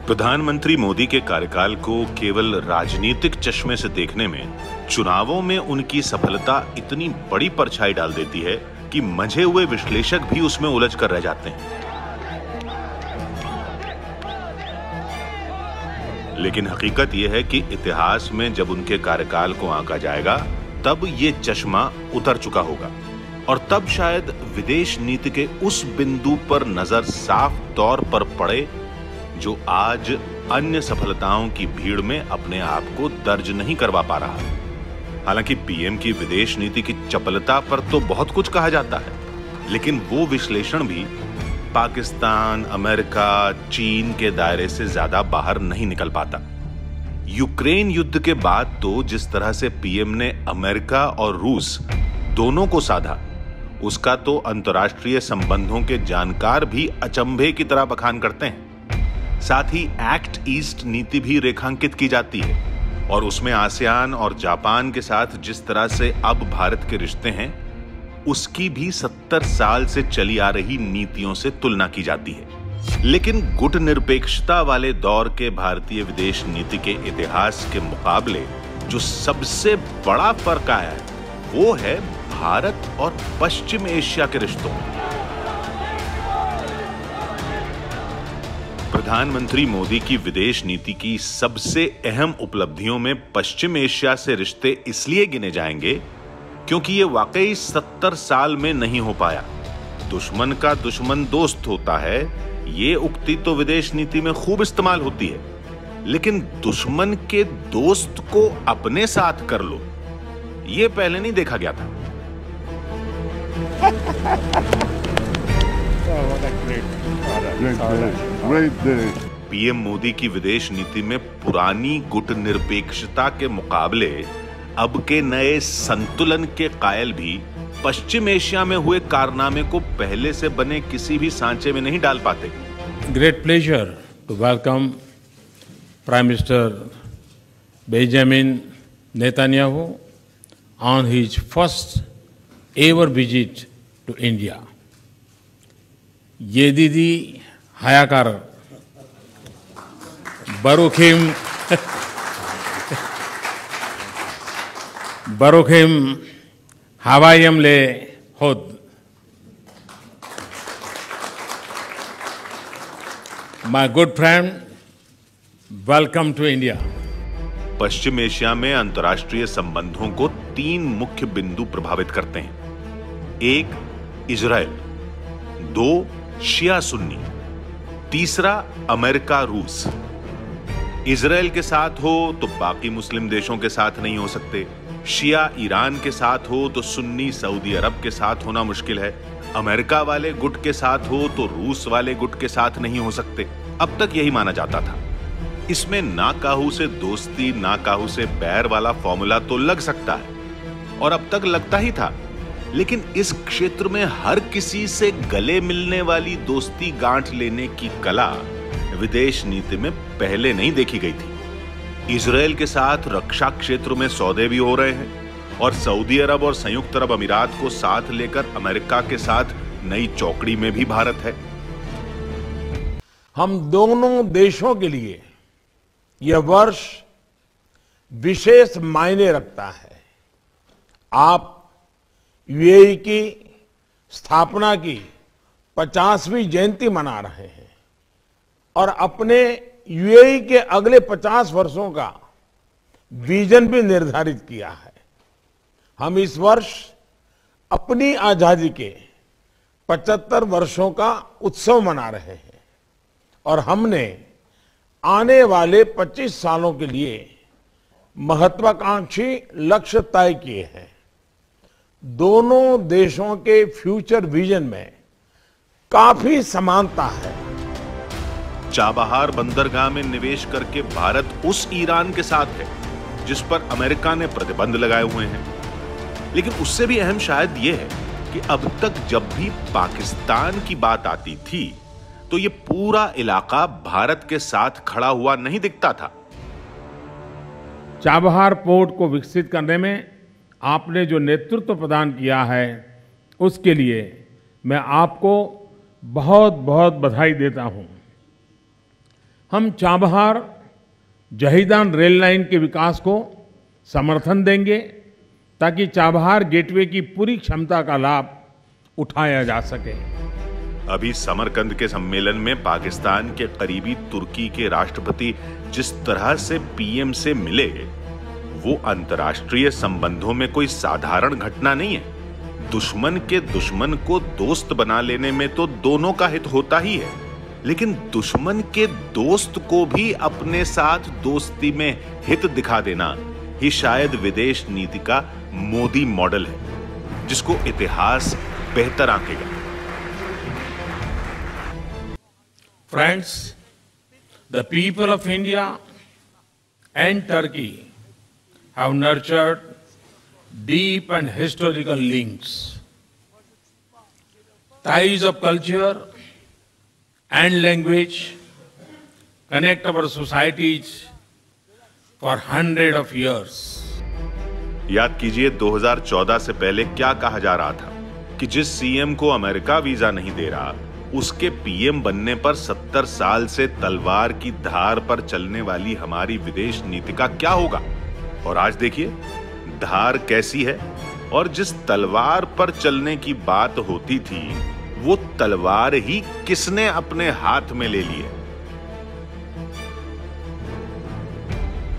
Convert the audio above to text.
प्रधानमंत्री मोदी के कार्यकाल को केवल राजनीतिक चश्मे से देखने में चुनावों में उनकी सफलता इतनी बड़ी परछाई डाल देती है कि मंझे हुए विश्लेषक भी उसमें उलझ कर रह जाते हैं। लेकिन हकीकत यह है कि इतिहास में जब उनके कार्यकाल को आंका जाएगा तब ये चश्मा उतर चुका होगा और तब शायद विदेश नीति के उस बिंदु पर नजर साफ तौर पर पड़े जो आज अन्य सफलताओं की भीड़ में अपने आप को दर्ज नहीं करवा पा रहा। हालांकि पीएम की विदेश नीति की चपलता पर तो बहुत कुछ कहा जाता है, लेकिन वो विश्लेषण भी पाकिस्तान, अमेरिका, चीन के दायरे से ज्यादा बाहर नहीं निकल पाता। यूक्रेन युद्ध के बाद तो जिस तरह से पीएम ने अमेरिका और रूस दोनों को साधा, उसका तो अंतर्राष्ट्रीय संबंधों के जानकार भी अचंभे की तरह बखान करते हैं। साथ ही एक्ट ईस्ट नीति भी रेखांकित की जाती है और उसमें आसियान और जापान के साथ जिस तरह से अब भारत के रिश्ते हैं, उसकी भी 70 साल से चली आ रही नीतियों से तुलना की जाती है। लेकिन गुटनिरपेक्षता वाले दौर के भारतीय विदेश नीति के इतिहास के मुकाबले जो सबसे बड़ा फर्क आया है, वो है भारत और पश्चिम एशिया के रिश्तों में। प्रधानमंत्री मोदी की विदेश नीति की सबसे अहम उपलब्धियों में पश्चिम एशिया से रिश्ते इसलिए गिने जाएंगे क्योंकि ये वाकई 70 साल में नहीं हो पाया। दुश्मन का दुश्मन दोस्त होता है, ये उक्ति तो विदेश नीति में खूब इस्तेमाल होती है, लेकिन दुश्मन के दोस्त को अपने साथ कर लो, ये पहले नहीं देखा गया था। पीएम मोदी की विदेश नीति में पुरानी गुटनिरपेक्षता के मुकाबले अब के नए संतुलन के कायल भी पश्चिम एशिया में हुए कारनामे को पहले से बने किसी भी सांचे में नहीं डाल पाते। Great pleasure to welcome prime minister Benjamin Netanyahu on his first ever visit to India. येदिदी हायाकार बरुखिम हवायम ले होद। My good friend, welcome to India. पश्चिम एशिया में अंतर्राष्ट्रीय संबंधों को 3 मुख्य बिंदु प्रभावित करते हैं। 1 इजराइल, 2 शिया सुन्नी, तीसरा अमेरिका रूस। इजराइल के साथ हो तो बाकी मुस्लिम देशों के साथ नहीं हो सकते, शिया ईरान के साथ हो तो सुन्नी सऊदी अरब के साथ होना मुश्किल है, अमेरिका वाले गुट के साथ हो तो रूस वाले गुट के साथ नहीं हो सकते। अब तक यही माना जाता था। इसमें ना काहू से दोस्ती ना काहू से बैर वाला फॉर्मूला तो लग सकता है और अब तक लगता ही था, लेकिन इस क्षेत्र में हर किसी से गले मिलने वाली दोस्ती गांठ लेने की कला विदेश नीति में पहले नहीं देखी गई थी। इजराइल के साथ रक्षा क्षेत्र में सौदे भी हो रहे हैं और सऊदी अरब और संयुक्त अरब अमीरात को साथ लेकर अमेरिका के साथ नई चौकड़ी में भी भारत है। हम दोनों देशों के लिए यह वर्ष विशेष मायने रखता है। आप यूएई की स्थापना की 50वीं जयंती मना रहे हैं और अपने यूएई के अगले 50 वर्षों का विजन भी निर्धारित किया है। हम इस वर्ष अपनी आजादी के 75 वर्षों का उत्सव मना रहे हैं और हमने आने वाले 25 सालों के लिए महत्वाकांक्षी लक्ष्य तय किए हैं। दोनों देशों के फ्यूचर विजन में काफी समानता है। चाबहार बंदरगाह में निवेश करके भारत उस ईरान के साथ है जिस पर अमेरिका ने प्रतिबंध लगाए हुए हैं। लेकिन उससे भी अहम शायद यह है कि अब तक जब भी पाकिस्तान की बात आती थी तो ये पूरा इलाका भारत के साथ खड़ा हुआ नहीं दिखता था। चाबहार पोर्ट को विकसित करने में आपने जो नेतृत्व प्रदान किया है, उसके लिए मैं आपको बहुत बहुत बधाई देता हूं। हम चाबहार जहीदान रेल लाइन के विकास को समर्थन देंगे ताकि चाबहार गेटवे की पूरी क्षमता का लाभ उठाया जा सके। अभी समरकंद के सम्मेलन में पाकिस्तान के करीबी तुर्की के राष्ट्रपति जिस तरह से पीएम से मिले, वो अंतर्राष्ट्रीय संबंधों में कोई साधारण घटना नहीं है। दुश्मन के दुश्मन को दोस्त बना लेने में तो दोनों का हित होता ही है, लेकिन दुश्मन के दोस्त को भी अपने साथ दोस्ती में हित दिखा देना ही शायद विदेश नीति का मोदी मॉडल है, जिसको इतिहास बेहतर आंकेगा। Friends, the people of India and Turkey have nurtured deep and historical links. Ties of culture and language connect our societies for hundreds of years. याद कीजिए 2014 से पहले क्या कहा जा रहा था कि जिस सीएम को अमेरिका वीजा नहीं दे रहा, उसके पीएम बनने पर 70 साल से तलवार की धार पर चलने वाली हमारी विदेश नीति का क्या होगा। और आज देखिए धार कैसी है, और जिस तलवार पर चलने की बात होती थी, वो तलवार ही किसने अपने हाथ में ले ली है।